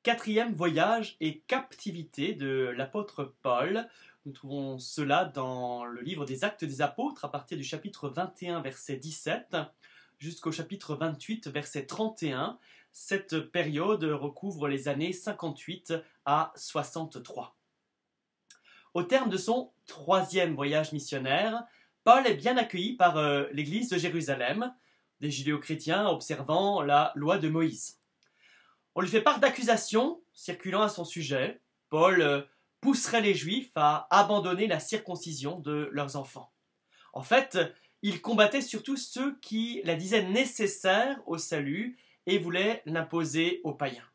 quatrième voyage et captivité de l'apôtre Paul. Nous trouvons cela dans le livre des Actes des Apôtres à partir du chapitre 21, verset 17, jusqu'au chapitre 28, verset 31. Cette période recouvre les années 58 à 63. Au terme de son troisième voyage missionnaire, Paul est bien accueilli par l'église de Jérusalem, des judéo-chrétiens observant la loi de Moïse. On lui fait part d'accusations circulant à son sujet. Paul pousserait les Juifs à abandonner la circoncision de leurs enfants. En fait, il combattait surtout ceux qui la disaient nécessaire au salut et voulaient l'imposer aux païens.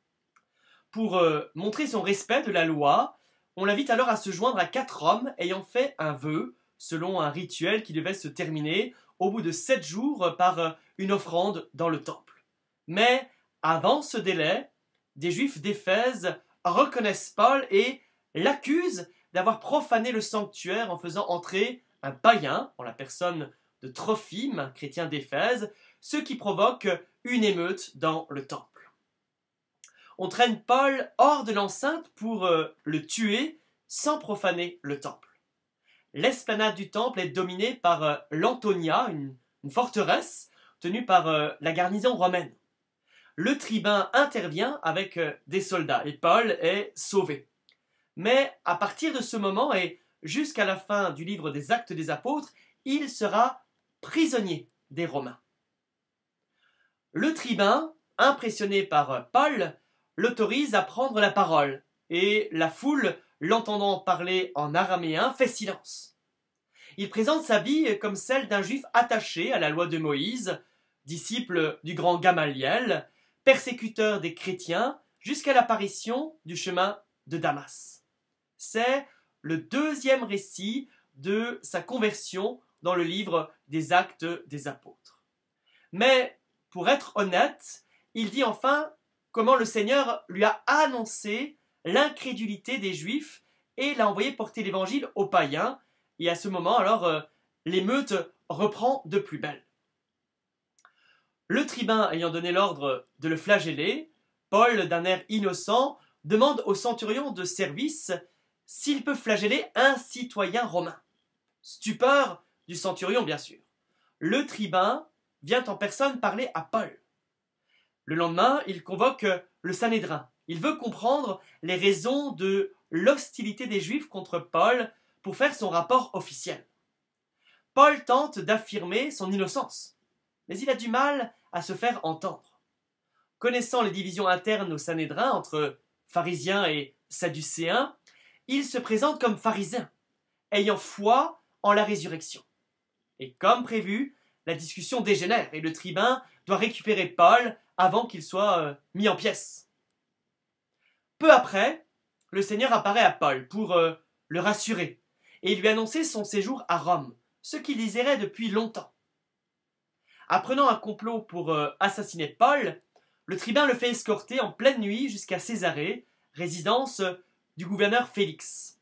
Pour montrer son respect de la loi, on l'invite alors à se joindre à 4 hommes ayant fait un vœu, selon un rituel qui devait se terminer au bout de 7 jours par une offrande dans le temple. Mais avant ce délai, des Juifs d'Éphèse reconnaissent Paul et l'accusent d'avoir profané le sanctuaire en faisant entrer un païen, en la personne de Trophime, chrétien d'Éphèse, ce qui provoque une émeute dans le temple. On traîne Paul hors de l'enceinte pour le tuer sans profaner le temple. L'esplanade du temple est dominée par l'Antonia, une forteresse tenue par la garnison romaine. Le tribun intervient avec des soldats et Paul est sauvé. Mais à partir de ce moment et jusqu'à la fin du livre des Actes des Apôtres, il sera prisonnier des Romains. Le tribun, impressionné par Paul, l'autorise à prendre la parole et la foule, l'entendant parler en araméen, fait silence. Il présente sa vie comme celle d'un juif attaché à la loi de Moïse, disciple du grand Gamaliel, persécuteur des chrétiens jusqu'à l'apparition du chemin de Damas. C'est le deuxième récit de sa conversion dans le livre des Actes des Apôtres. Mais, pour être honnête, il dit enfin comment le Seigneur lui a annoncé l'incrédulité des Juifs et l'a envoyé porter l'évangile aux païens. Et à ce moment, alors, l'émeute reprend de plus belle. Le tribun ayant donné l'ordre de le flageller, Paul, d'un air innocent, demande au centurion de service s'il peut flageller un citoyen romain. Stupeur du centurion, bien sûr. Le tribun vient en personne parler à Paul. Le lendemain, il convoque le Sanhédrin. Il veut comprendre les raisons de l'hostilité des Juifs contre Paul pour faire son rapport officiel. Paul tente d'affirmer son innocence, mais il a du mal à se faire entendre. Connaissant les divisions internes au Sanhédrin entre pharisiens et sadducéens, il se présente comme pharisien, ayant foi en la résurrection. Et comme prévu, la discussion dégénère et le tribun doit récupérer Paul avant qu'il soit mis en pièces. Peu après, le Seigneur apparaît à Paul pour le rassurer et lui annoncer son séjour à Rome, ce qu'il désirait depuis longtemps. Apprenant un complot pour assassiner Paul, le tribun le fait escorter en pleine nuit jusqu'à Césarée, résidence du gouverneur Félix.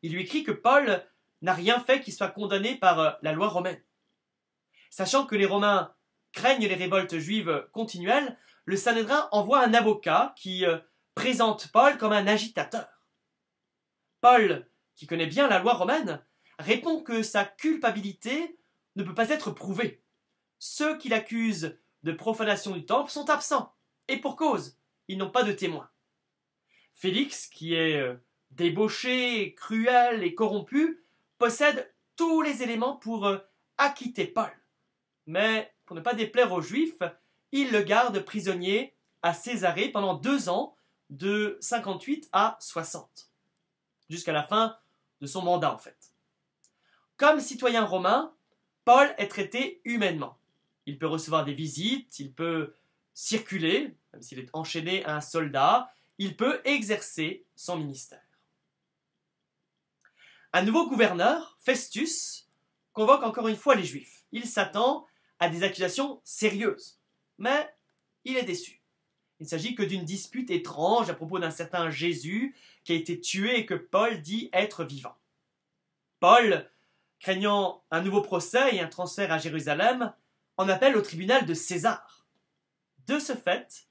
Il lui écrit que Paul n'a rien fait qui soit condamné par la loi romaine. Sachant que les Romains craignent les révoltes juives continuelles, le Sanhédrin envoie un avocat qui présente Paul comme un agitateur. Paul, qui connaît bien la loi romaine, répond que sa culpabilité ne peut pas être prouvée. Ceux qui l'accusent de profanation du temple sont absents, et pour cause, ils n'ont pas de témoins. Félix, qui est débauché, cruel et corrompu, possède tous les éléments pour acquitter Paul. Mais pour ne pas déplaire aux Juifs, il le garde prisonnier à Césarée pendant 2 ans, de 58 à 60, jusqu'à la fin de son mandat en fait. Comme citoyen romain, Paul est traité humainement. Il peut recevoir des visites, il peut circuler, même s'il est enchaîné à un soldat, il peut exercer son ministère. Un nouveau gouverneur, Festus, convoque encore une fois les Juifs. Il s'attend à des accusations sérieuses, mais il est déçu. Il ne s'agit que d'une dispute étrange à propos d'un certain Jésus qui a été tué et que Paul dit être vivant. Paul, craignant un nouveau procès et un transfert à Jérusalem, en appelle au tribunal de César. De ce fait,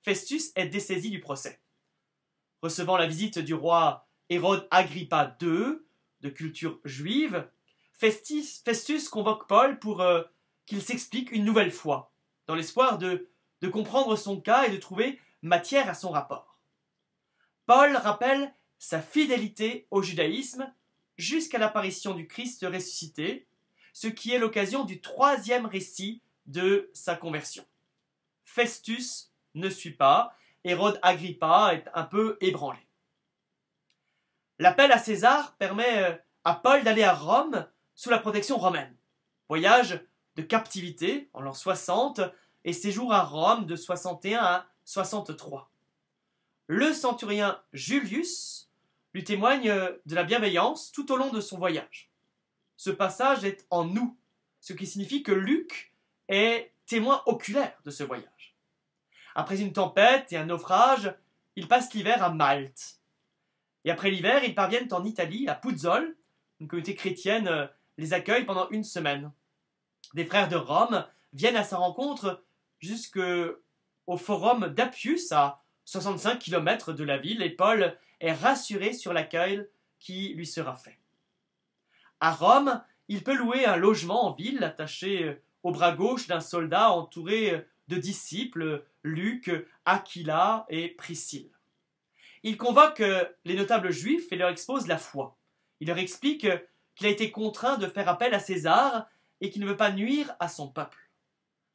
Festus est dessaisi du procès. Recevant la visite du roi Hérode Agrippa II, de culture juive, Festus convoque Paul pour qu'il s'explique une nouvelle fois, dans l'espoir de comprendre son cas et de trouver matière à son rapport. Paul rappelle sa fidélité au judaïsme jusqu'à l'apparition du Christ ressuscité, ce qui est l'occasion du troisième récit de sa conversion. Festus ne suit pas, Hérode Agrippa est un peu ébranlé. L'appel à César permet à Paul d'aller à Rome sous la protection romaine. Voyage de captivité en l'an 60 et séjour à Rome de 61 à 63. Le centurien Julius lui témoigne de la bienveillance tout au long de son voyage. Ce passage est en nous, ce qui signifie que Luc est témoin oculaire de ce voyage. Après une tempête et un naufrage, ils passent l'hiver à Malte. Et après l'hiver, ils parviennent en Italie, à Puzzol. Une communauté chrétienne les accueille pendant une semaine. Des frères de Rome viennent à sa rencontre jusqu'au forum d'Appius, à 65 km de la ville, et Paul est rassuré sur l'accueil qui lui sera fait. À Rome, il peut louer un logement en ville attaché au bras gauche d'un soldat entouré de disciples, Luc, Aquila et Priscille. Il convoque les notables juifs et leur expose la foi. Il leur explique qu'il a été contraint de faire appel à César et qu'il ne veut pas nuire à son peuple.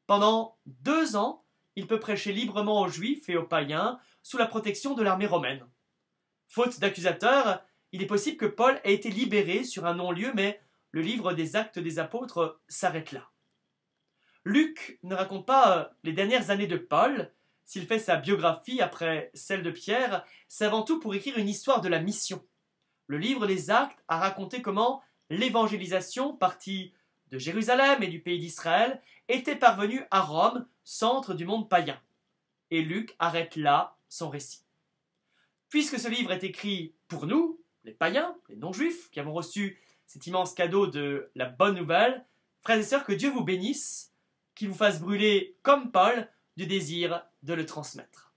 Pendant 2 ans, il peut prêcher librement aux juifs et aux païens sous la protection de l'armée romaine. Faute d'accusateurs, il est possible que Paul ait été libéré sur un non-lieu, mais le livre des Actes des Apôtres s'arrête là. Luc ne raconte pas les dernières années de Paul. S'il fait sa biographie après celle de Pierre, c'est avant tout pour écrire une histoire de la mission. Le livre des Actes a raconté comment l'évangélisation, partie de Jérusalem et du pays d'Israël, était parvenue à Rome, centre du monde païen. Et Luc arrête là son récit. Puisque ce livre est écrit pour nous, les païens, les non-juifs, qui avons reçu cet immense cadeau de la bonne nouvelle, frères et sœurs, que Dieu vous bénisse, qu'il vous fasse brûler, comme Paul, du désir de le transmettre.